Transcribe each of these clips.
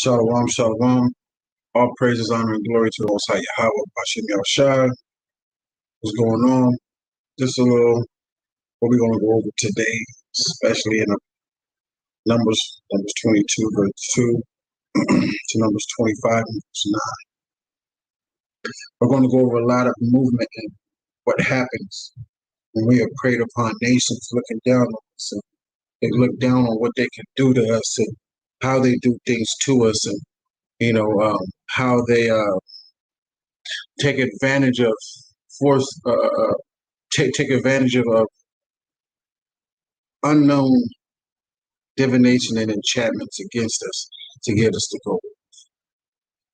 Shalom, shalom. All praises, honor, and glory to the Most High Yahweh, Bashem Yahushua. What's going on? Just a little, what we're going to go over today, especially in Numbers 22, verse 2, to Numbers 25, verse 9. We're going to go over a lot of movement and what happens when we are preyed upon nations looking down on us. And they look down on what they can do to us and how they do things to us, and how they take advantage of force, take advantage of unknown divination and enchantments against us to get us to go.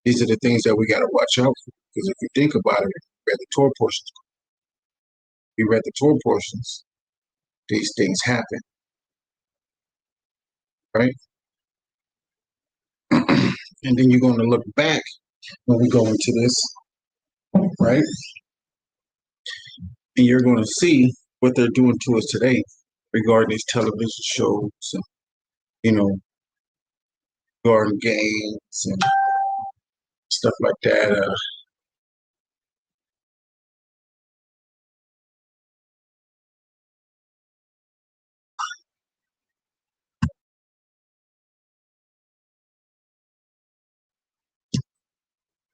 These are the things that we got to watch out for, because if you think about it, we read the Torah portions, these things happen, right? And then you're going to look back when we go into this, right? And you're going to see what they're doing to us today regarding these television shows and, garden games and stuff like that.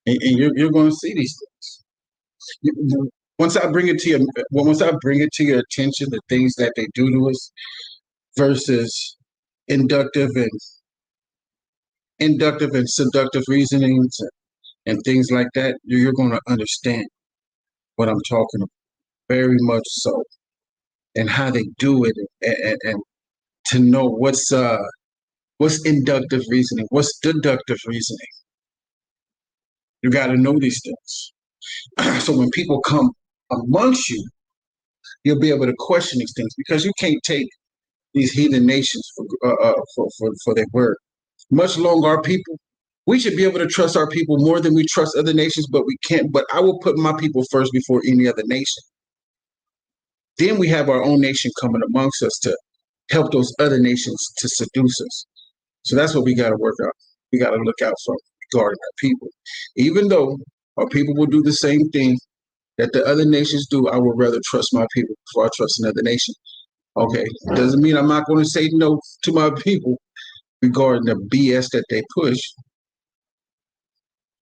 And you're going to see these things. Once I bring it to your attention, the things that they do to us versus inductive and seductive reasonings and things like that, you're going to understand what I'm talking about very much so, and how they do it, and to know what's inductive reasoning, what's deductive reasoning. You got to know these things. So when people come amongst you, you'll be able to question these things, because you can't take these heathen nations for their word. Much longer our people, we should be able to trust our people more than we trust other nations, but we can't. But I will put my people first before any other nation. Then we have our own nation coming amongst us to help those other nations to seduce us. So that's what we got to work out. We got to look out for regarding our people. Even though our people will do the same thing that the other nations do, I would rather trust my people before I trust another nation. Okay, doesn't mean I'm not going to say no to my people regarding the BS that they push.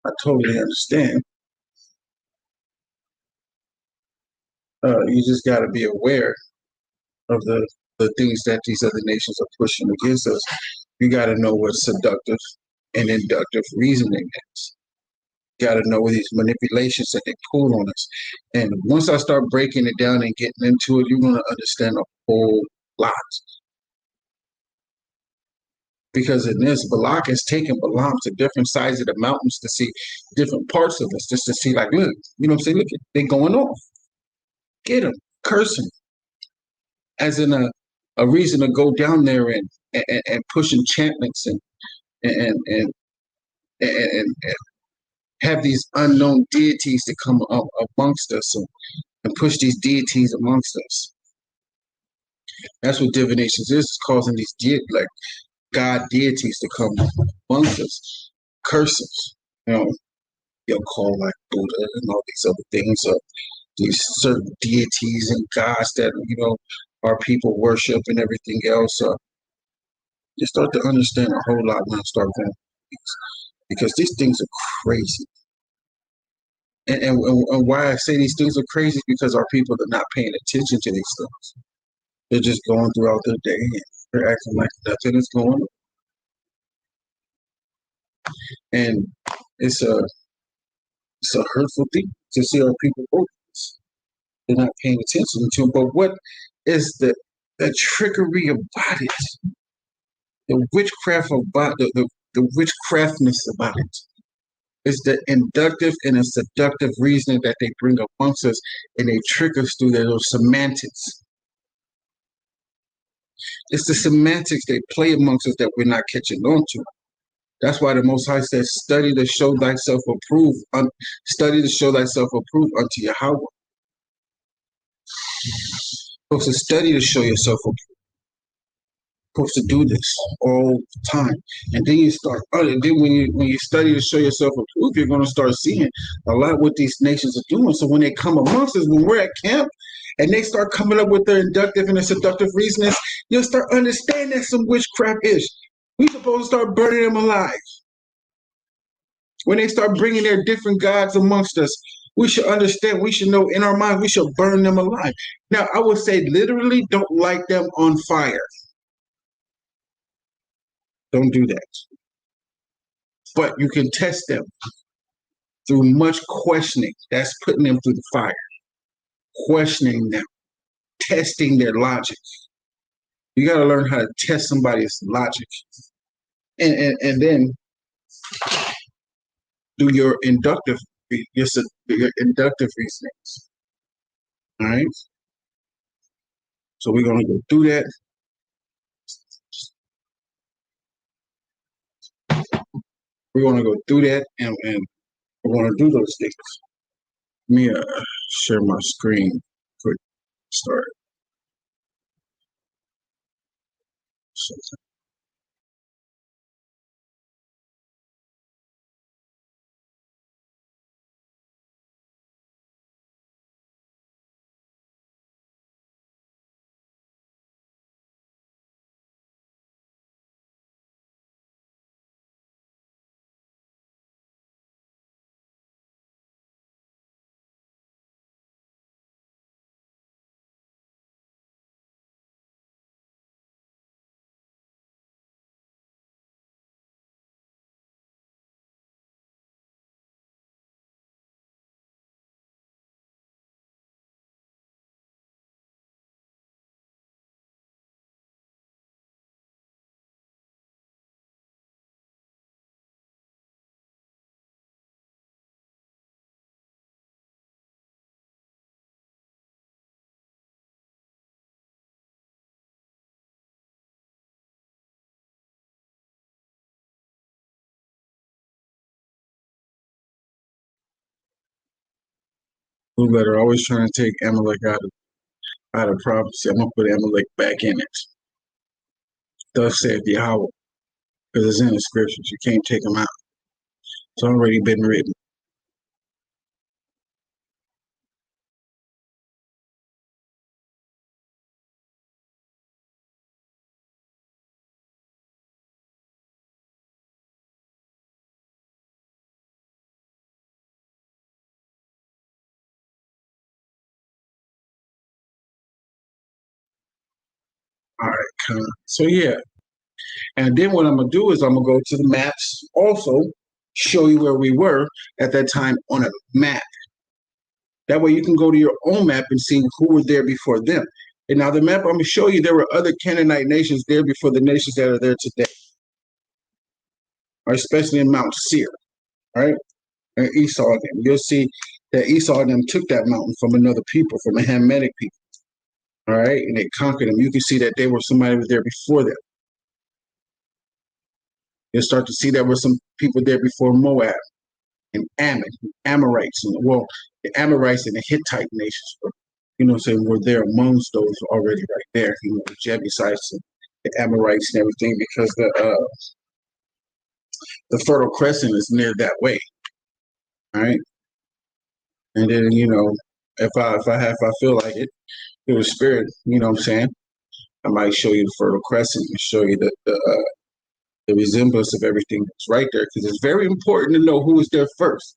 I totally understand. You just got to be aware of the things that these other nations are pushing against us. You got to know what seductive and inductive reasoning is. You got to know these manipulations that they pull on us. And once I start breaking it down and getting into it, you're going to understand a whole lot. Because in this, Balak is taking Balaam to different sides of the mountains to see different parts of us, just to see, like, look, you know what I'm saying? Look, they're going off. Get them, curse them. As in a reason to go down there and push enchantments and have these unknown deities to come up amongst us and push these deities amongst us. That's what divinations is causing these like God deities to come amongst us, curses. You'll call like Buddha and all these other things, these certain deities and gods that our people worship and everything else. You start to understand a whole lot when I start going, because these things are crazy. And why I say these things are crazy is because our people are not paying attention to these things. They're just going throughout their day and they're acting like nothing is going on. And it's a hurtful thing to see our people go through this. They're not paying attention to. But what is the trickery about it? The witchcraft about the witchcraftness about it. It's the inductive and the seductive reasoning that they bring amongst us, and they trick us through those semantics. It's the semantics they play amongst us that we're not catching on to. That's why the Most High says, study to show thyself approved. Study to show thyself approved unto Yahweh. Supposed to study to show yourself approved. supposed to do this all the time. And then you start, and then when you study to show yourself approved, you're going to start seeing a lot what these nations are doing. So when they come amongst us, when we're at camp, and they start coming up with their inductive and their seductive reasonings, you'll start understanding that some witchcraft is. We're supposed to start burning them alive. When they start bringing their different gods amongst us, we should understand, we should know in our mind, we should burn them alive. Now, I would say literally don't light them on fire. Don't do that. But you can test them through much questioning. That's putting them through the fire, questioning them, testing their logic. You got to learn how to test somebody's logic. And then do your inductive reasonings. All right. So we're going to go through that. We're going to go through that, and we're going to do those things. Let me share my screen. Quick start. So, blue letter always trying to take Amalek out of prophecy. I'm gonna put Amalek back in it. Thus saith Yahweh, because it's in the scriptures. You can't take them out. It's already been written. All right, so yeah. And then what I'm gonna do is I'm gonna go to the maps, also show you where we were at that time on a map. That way you can go to your own map and see who were there before them. And now the map I'm gonna show you, there were other Canaanite nations there before the nations that are there today, or especially in Mount Seir, right? And Esau and them. You'll see that Esau and them took that mountain from another people, from a Hamitic people. All right, and they conquered them. You can see that they were somebody was there before them. You'll start to see there were some people there before Moab and Ammon, Amorites, and well, the Amorites and the Hittite nations were, were there amongst those already right there. The Jebusites and the Amorites and everything, because the Fertile Crescent is near that way. All right, and then if I feel like it, through the Spirit, what I'm saying, I might show you the Fertile Crescent and show you the resemblance of everything that's right there, because it's very important to know who was there first.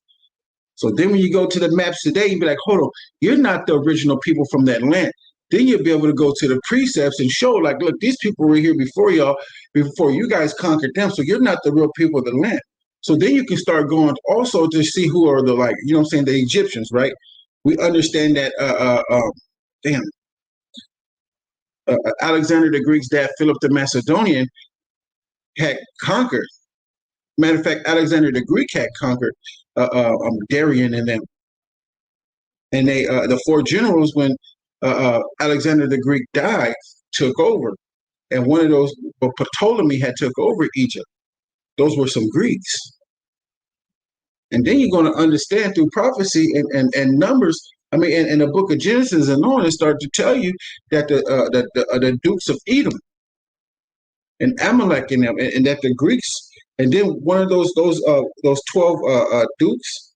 So then when you go to the maps today, you'll be like, hold on, you're not the original people from that land. Then you'll be able to go to the precepts and show, like, look, these people were here before y'all, before you guys conquered them. So you're not the real people of the land. So then you can start going also to see who are the, like, the Egyptians, right? We understand that, Alexander the Greek's dad, Philip the Macedonian, had conquered. Matter of fact, Alexander the Greek had conquered Darian and them. And they, the four generals, when Alexander the Greek died, took over. And one of those, Ptolemy had took over Egypt. Those were some Greeks. And then you're going to understand through prophecy and numbers. I mean, in the book of Genesis and on, it started to tell you that the dukes of Edom and Amalek in them, and that the Greeks, and then one of those 12 dukes,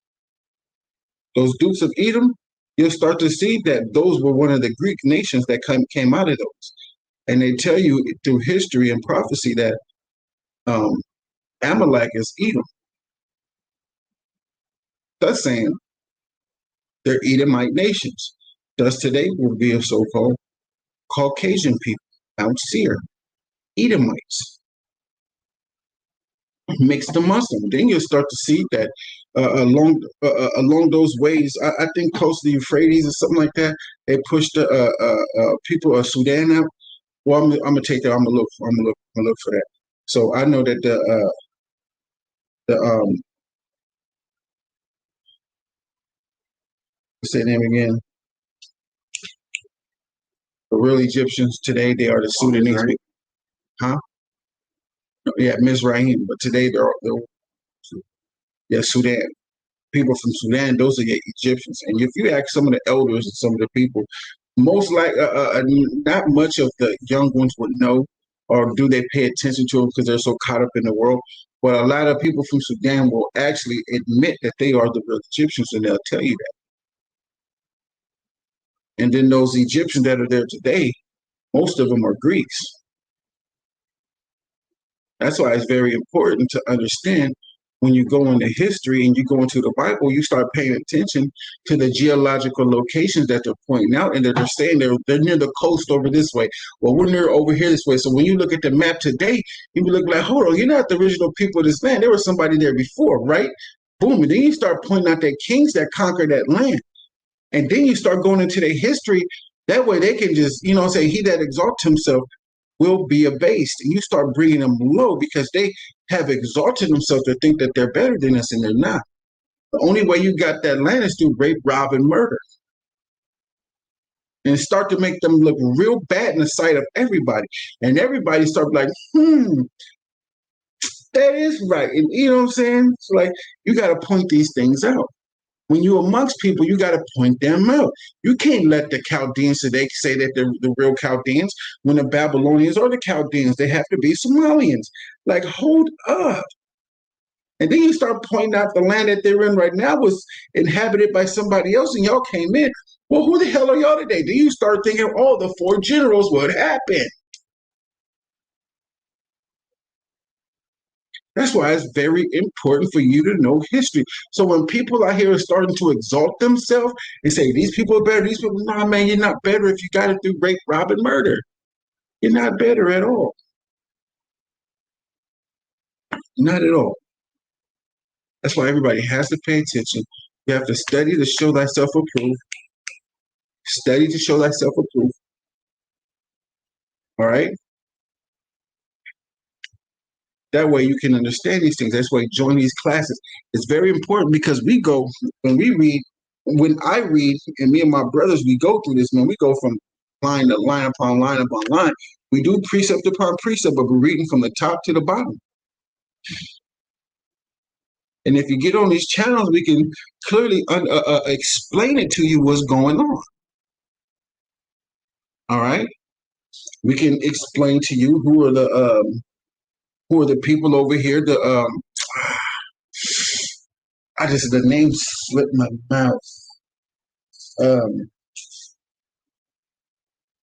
those dukes of Edom, you'll start to see that those were one of the Greek nations that came out of those. And they tell you through history and prophecy that um, Amalek is Edom. Thus saying they're Edomite nations. Thus today will be a so-called Caucasian people, Mount Seir, Edomites, mixed to Muslim. Then you'll start to see that along those ways, I think close to the Euphrates or something like that, they pushed the people of Sudan out. Well, I'm gonna take that. I'm gonna look for that. So I know that the say the name again. The real Egyptians today, they are the Sudanese people. Huh? Yeah, Mizraim. But today they're yeah, Sudan. People from Sudan, those are your Egyptians. And if you ask some of the elders and some of the people, most like not much of the young ones would know, or do they pay attention to them because they're so caught up in the world. But a lot of people from Sudan will actually admit that they are the real Egyptians, and they'll tell you that. And then those Egyptians that are there today, most of them are Greeks. That's why it's very important to understand when you go into history and you go into the Bible, you start paying attention to the geological locations that they're pointing out, and that they're saying they're near the coast over this way. Well, we're near over here this way. So when you look at the map today, you be looking like, hold on, you're not the original people of this land. There was somebody there before, right? Boom. And then you start pointing out that kings that conquered that land. And then you start going into their history. That way they can just, say, he that exalts himself will be abased. And you start bringing them low because they have exalted themselves to think that they're better than us, and they're not. The only way you got that land is through rape, rob, and murder. And start to make them look real bad in the sight of everybody. And everybody start like, that is right. And you know what I'm saying? So like, you got to point these things out. When you're amongst people, you got to point them out. You can't let the Chaldeans today say that they're the real Chaldeans when the Babylonians are the Chaldeans. They have to be Somalians. Like, hold up. And then you start pointing out the land that they're in right now was inhabited by somebody else, and y'all came in. Well, who the hell are y'all today? Then you start thinking, oh, the four generals, what happened? That's why it's very important for you to know history. So when people out here are starting to exalt themselves and say, these people are better, these people, nah, man, you're not better if you got it through rape, rob, and murder. You're not better at all. Not at all. That's why everybody has to pay attention. You have to study to show thyself approved. Study to show thyself approved. All right? That way you can understand these things. That's why join these classes. It's very important because when I read, and me and my brothers, we go through this, man, we go from line to line upon line upon line. We do precept upon precept, but we're reading from the top to the bottom. And if you get on these channels, we can clearly explain it to you what's going on. All right? We can explain to you who are the people over here, the name slipped my mouth.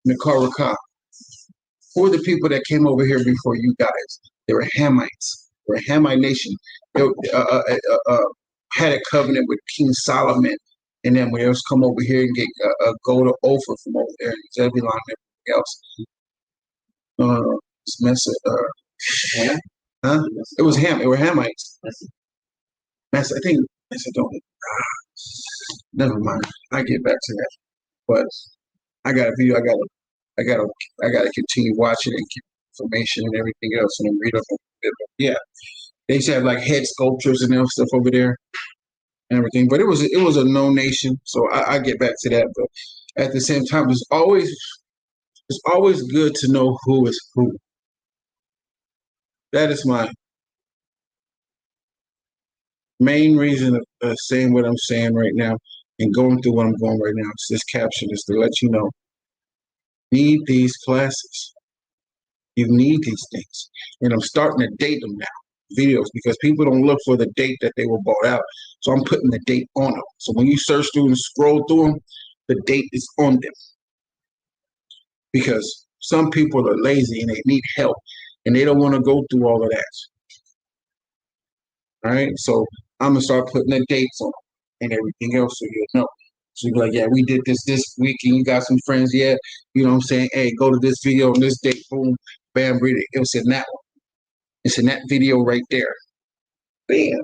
MICAH. Who are the people that came over here before you guys? They were Hamites. They were a Hamite nation. They had a covenant with King Solomon, and then when they was come over here and get go to Ophir from over there, Zebulon and everything else. It's mess. Huh? It was Ham. It were Hamites. Mass. I think Macedonia. Never mind. I get back to that. But I got a video. I gotta continue watching and get information and everything else, and read up on it. But yeah, they used to have like head sculptures and stuff over there and everything. But it was a known nation, so I get back to that. But at the same time, it's always good to know who is who. That is my main reason of saying what I'm saying right now and going through what I'm going right now. It's this caption is to let you know, need these classes. You need these things. And I'm starting to date them now, videos, because people don't look for the date that they were bought out. So I'm putting the date on them. So when you search through and scroll through them, the date is on them. Because some people are lazy and they need help and they don't want to go through all of that. All right. So I'm going to start putting the dates on them and everything else so you'll know. So you'll be like, yeah, we did this week and you got some friends. Yeah. You know what I'm saying? Hey, go to this video on this date. Boom. Bam. Read it. It was in that one. It's in that video right there. Bam.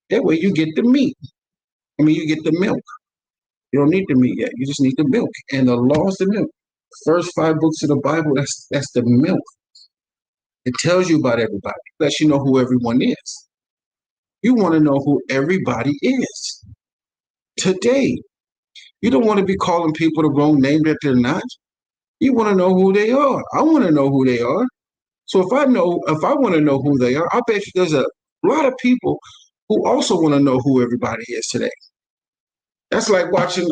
That way you get the meat. I mean, you get the milk. You don't need the meat yet. You just need the milk. And the law is the milk. First 5 books of the Bible, that's the milk. It tells you about everybody. It lets you know who everyone is. You want to know who everybody is today. You don't want to be calling people the wrong name that they're not. You want to know who they are. I want to know who they are. So if I want to know who they are, I bet you there's a lot of people who also want to know who everybody is today. That's like watching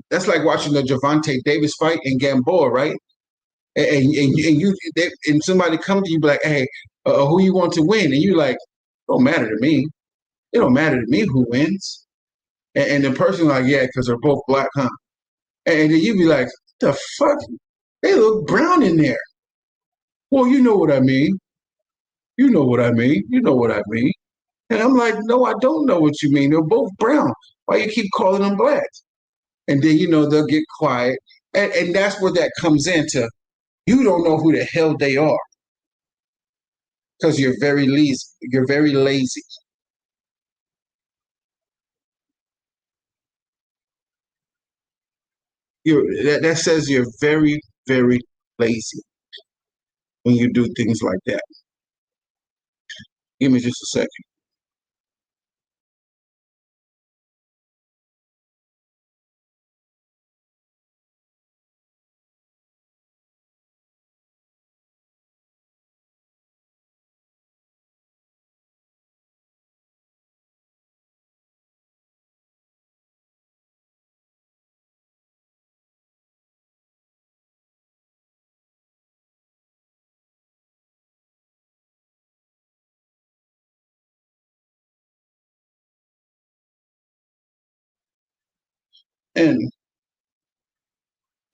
that's like watching the Gervonta Davis fight in Gamboa, right? And somebody come to you be like, hey, who you want to win? And you like, don't matter to me. It don't matter to me who wins. And the person like, yeah, because they're both black, huh? And then you be like, the fuck? They look brown in there. Well, you know what I mean. You know what I mean. You know what I mean. And I'm like, no, I don't know what you mean. They're both brown. Why you keep calling them black? And then, they'll get quiet. And that's where that comes into. You don't know who the hell they are because you're very lazy. You're very lazy. That says you're very, very lazy when you do things like that. Give me just a second. And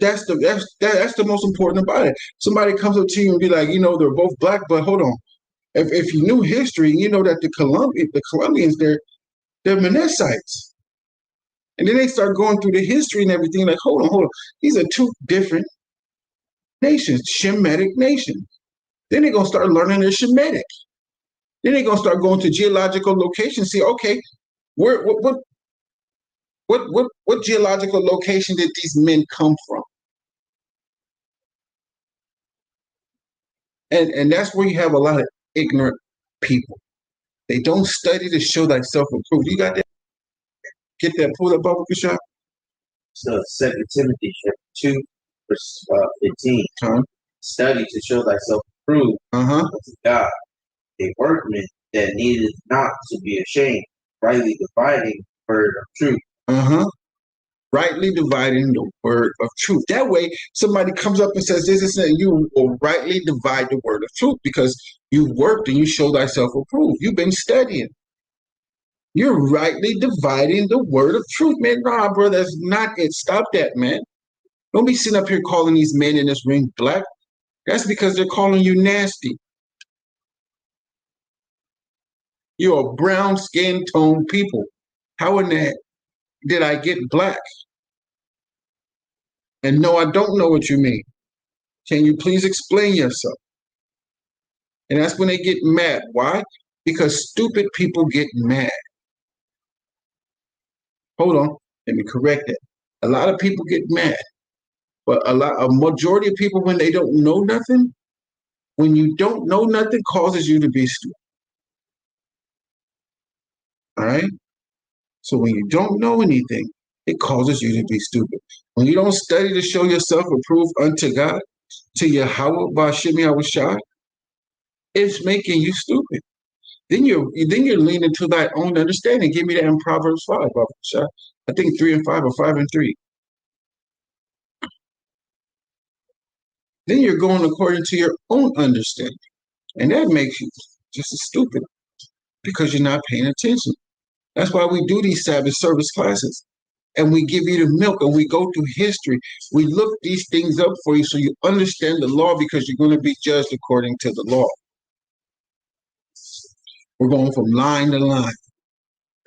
that's the most important about it. Somebody comes up to you and be like, they're both black, but hold on. If you knew history, you know that the Colombians, they're Mennonites. And then they start going through the history and everything, like, hold on. These are two different nations, Shemitic nations. Then they're gonna start learning their Shemitic. Then they're gonna start going to geological locations, see, okay, where what geological location did these men come from? And that's where you have a lot of ignorant people. They don't study to show thyself approved. You got that? Get that pulled up, Bubba Shop? So 2 Timothy chapter 2, verse 15. Huh? Study to show thyself approved Uh-huh. unto God, a workman that needeth not to be ashamed, rightly dividing the word of truth. Uh-huh. Rightly dividing the word of truth. That way, somebody comes up and says this, and you will rightly divide the word of truth because you worked and you show thyself approved. You've been studying. You're rightly dividing the word of truth, man. Nah, bro, that's not it. Stop that, man. Don't be sitting up here calling these men in this ring black. That's because they're calling you nasty. You're a brown skin tone people. How in that did I get black? And no, I don't know what you mean. Can you please explain yourself? And that's when they get mad. Why? Because stupid people get mad. Hold on, let me correct that. A lot of people get mad, but a majority of people, when they don't know nothing, when you don't know nothing, causes you to be stupid. All right. So when you don't know anything, it causes you to be stupid. When you don't study to show yourself approved unto God, to Yahweh Bashim Yahushai, it's making you stupid. Then you're leaning to thy own understanding. Give me that in Proverbs 5, Yahushai. I think 3 and 5 or 5 and 3. Then you're going according to your own understanding. And that makes you just as stupid because you're not paying attention. That's why we do these Sabbath service classes. And we give you the milk and we go through history. We look these things up for you so you understand the law because you're going to be judged according to the law. We're going from line to line,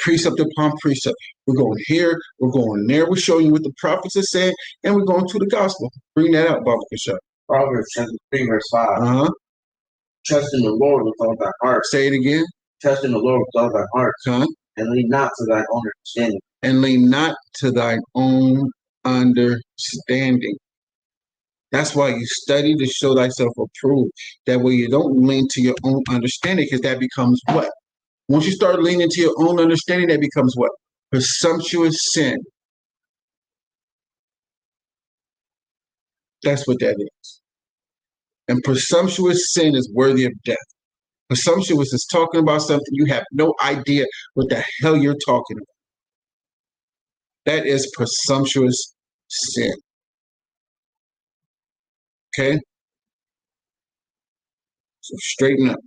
precept upon precept. We're going here, we're going there. We're showing you what the prophets are saying, and we're going to the gospel. Bring that out, Baba Kasha. Proverbs chapter 3, verse 5. Uh-huh. Trust in the Lord with all thy heart. Say it again. Trust in the Lord with all thy heart. Huh? And lean not to thy own understanding. And lean not to thine own understanding. That's why you study to show thyself approved. That way you don't lean to your own understanding, because that becomes what? Once you start leaning to your own understanding, that becomes what? Presumptuous sin. That's what that is. And presumptuous sin is worthy of death. Presumptuous is talking about something you have no idea what the hell you're talking about. That is presumptuous sin. Okay? So straighten up.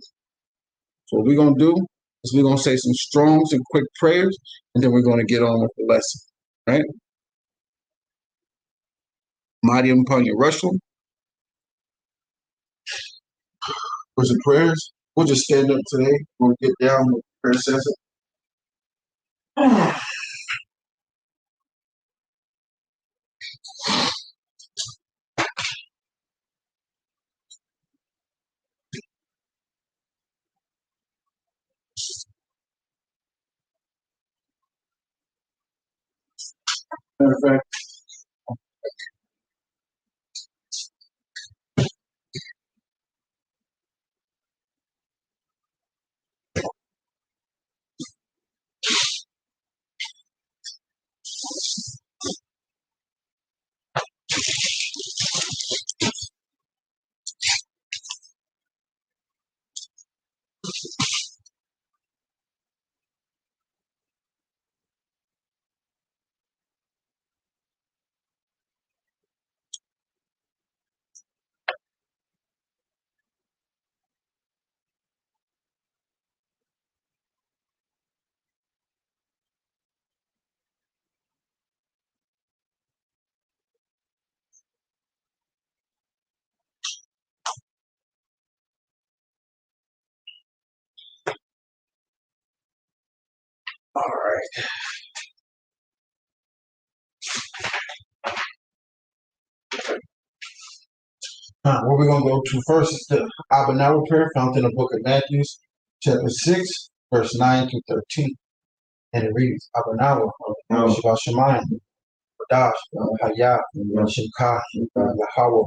So what we're going to do is we're going to say some strong and quick prayers, and then we're going to get on with the lesson. Right? Mighty upon your Rushel. For some prayers. We'll just stand up today. We'll get down with the prayer session. Matter All right. What we're going to go to first is the Abanawa prayer found in the book of Matthew, chapter 6, verse 9 to 13. And it reads, Abanawa, Shiva Shemayim, Badash, Hayah, Shimka, Yahawah,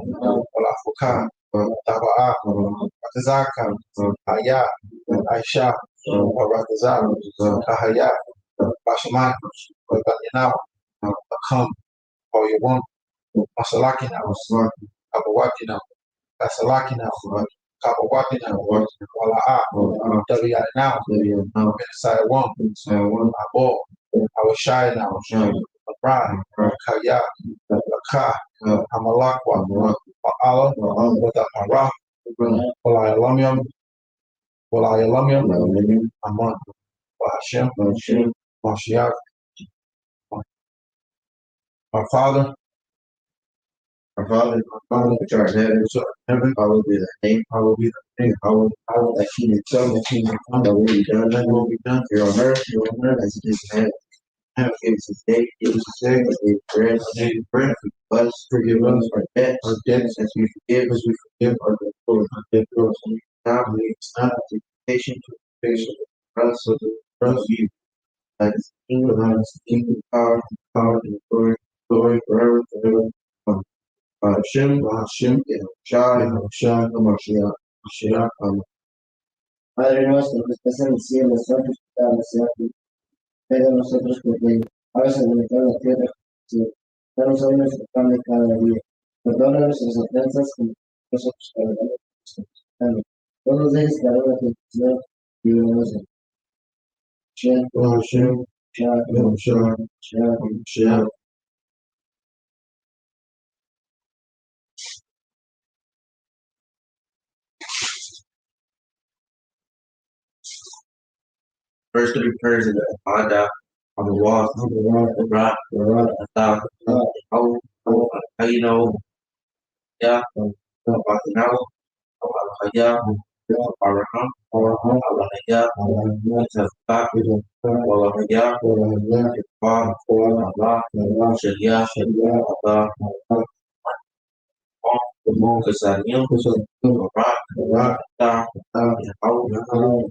Olafuka, Taba'a, Ratazaka, Hayah, Aisha, Ratazak, Kahaya, Bashamayim, Yanawa, Akam, Oyawam, Masalakina, Abawakina, Kasalakina, Kabawakina, Wala'a, Dariana, Minasayawam, Abo, Awashayana, Abran, Kaya, Laka, Hamalakwa, Ba'ala, Wadapara, Walayalamium, Aman, Bahashem, Mashiach, our Father, which art in heaven, hallowed be thy name, hallowed thy kingdom come, thy kingdom come, thy will be done, here on earth, as it is in heaven. Have give us this day, our daily bread, forgive us our debts, as we forgive our debtors, and not lead us not into temptation, but us of you. That is the kingdom, power, and glory forever, forever. Hashem, Shai, Mashiach, Amen. Padre nuestro que estás en el cielo, santificado sea tu nombre. Venga a nosotros tu reino. Hágase tu voluntad en la tierra como en el cielo. Danos hoy nuestro pan de cada día. Perdona nuestras ofensas como nosotros perdonamos a nuestros ofensores. No nos dejes caer en la tentación y líbranos del mal. Hashem, Mashiach. First three prayers of the Ada on the walls, the rock, the how you know, yeah, about now, Al-Hayya, Al-Rahman, Al-Hayya, Al-Tafaq, Al-Hayya, Al-Iqam, Allah, Sharia, Allah, Kesanian, Barak, Allah, Al-Hayya, Al-Rahman,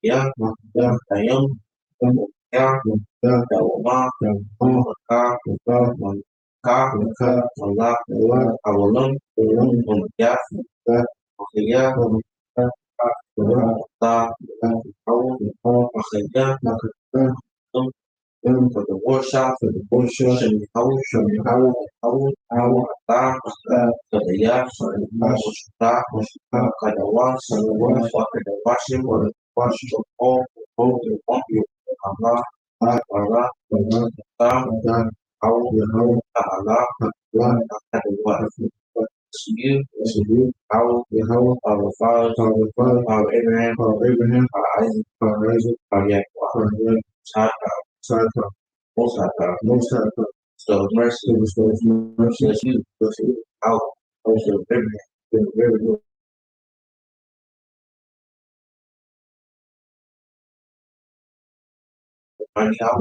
ya tayang ya dawa ka Allah awalan ya ya ta akhirnya for the workshop, how, for the yacht, for the washing, for the washing of all the you, Allah, Allah, Allah, you, our fathers, our Abraham, our Isaac, our Yaakov, most high, so mercy, bless you, out, also Abraham, finding out,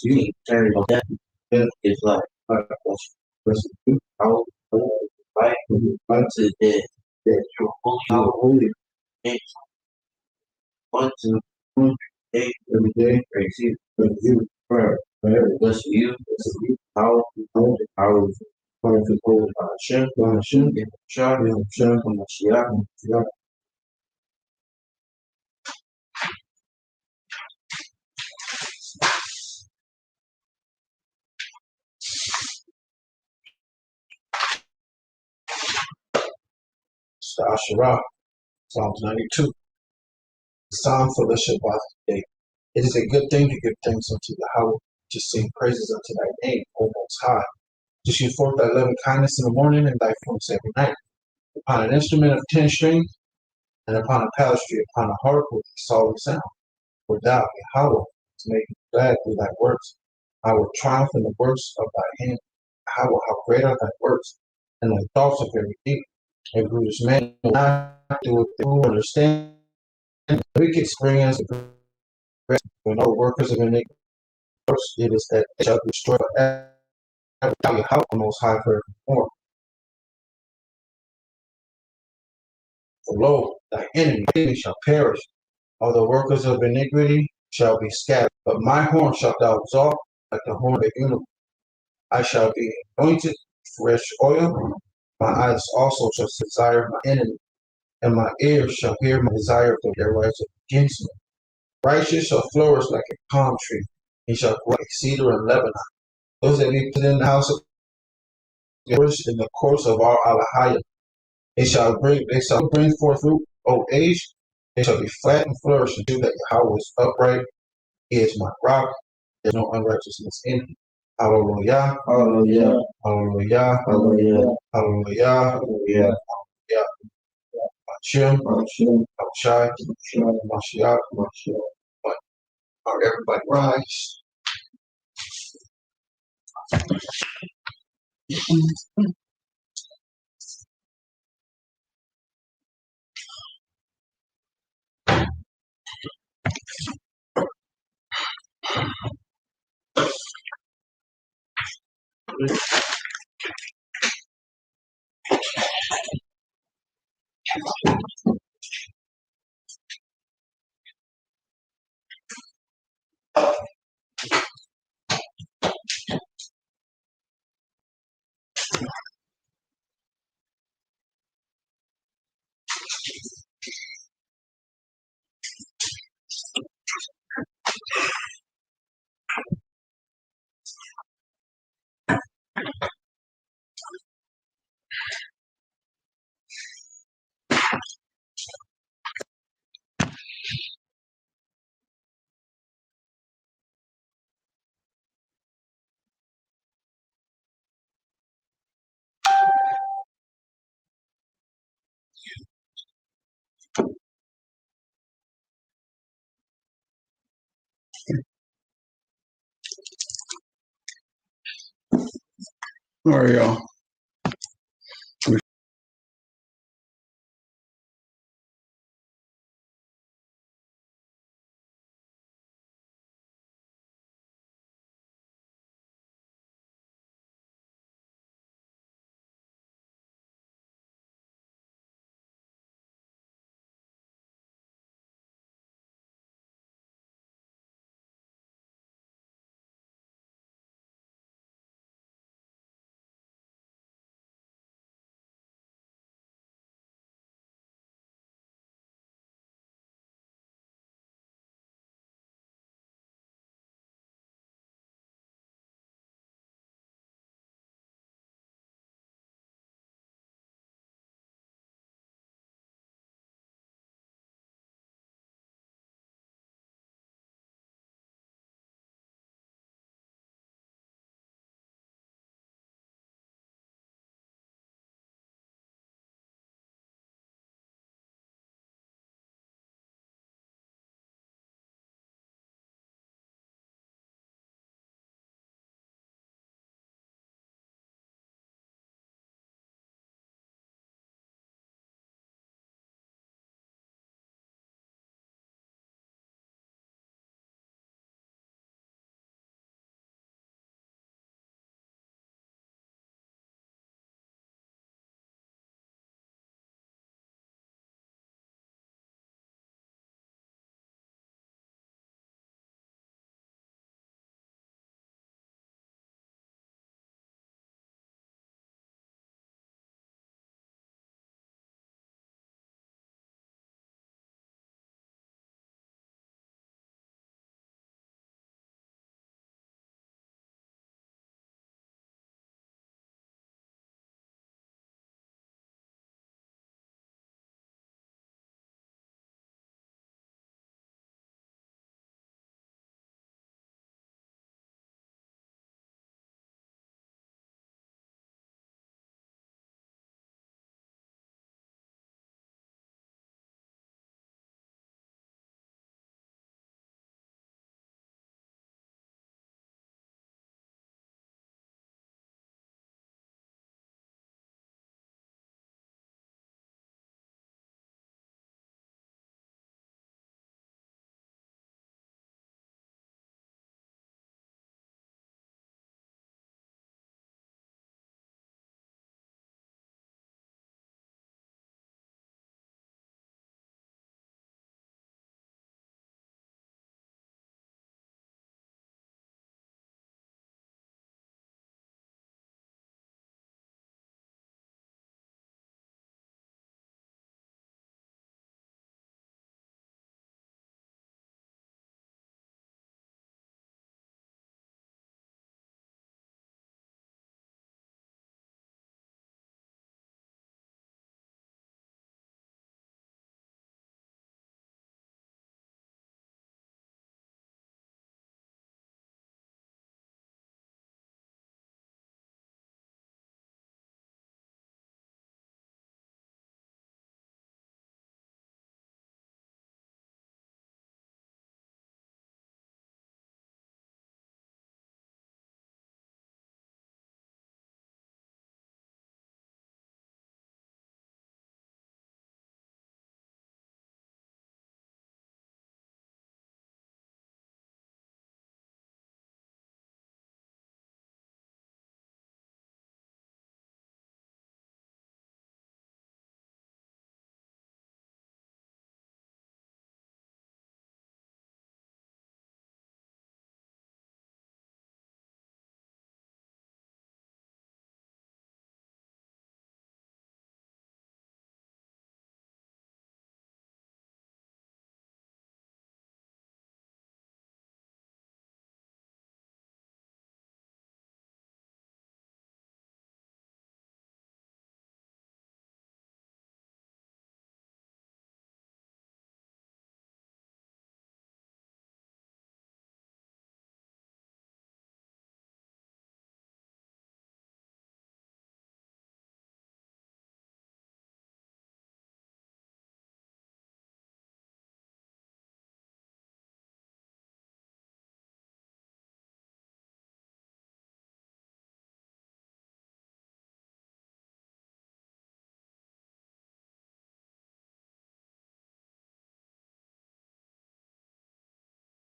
you, carrying on that, is like, bless you, out, right, to the dead, that you're holy, and one, two, every day, praise you, prayer, bless you, how, powerful, Hashem, Mashiach, Asherah, Psalms 92. Psalm for the Shabbat day. It is a good thing to give thanks unto Yahweh, to sing praises unto thy name, O Most High, to shoot forth thy loving kindness in the morning and thy fruits every night. Upon an instrument of 10 strings, and upon a palastree, upon a harp with a solemn sound. For thou, Yahweh, is making glad through thy works. I will triumph in the works of thy hand. Yahweh, how great are thy works, and thy thoughts are very deep. A brutish man will not do it, they will understand. The wicked spring as a grass, when all workers of iniquity, it is that they shall be destroyed forever. Yahweh, the Most High, forevermore. For lo, thy enemy shall perish. All the workers of iniquity shall be scattered. But my horn shalt thou exalt like the horn of a unicorn. I shall be anointed with fresh oil. My eyes also shall desire my enemy, and my ears shall hear my desire of their rise against me. Righteous shall flourish like a palm tree. He shall grow like cedar in Lebanon. Those that be put in the house of flourish in the course of our Alahayah. They shall bring forth fruit, old age. They shall be flat and flourish and do that Yahweh is upright. He is my rock. There's no unrighteousness in him. Hallelujah. hallelujah, Hallelujah. hallelujah, Hallelujah. hallelujah, Hallelujah. Hashem. Hashem, Shai. Mashiach. Everybody rise. All right, y'all.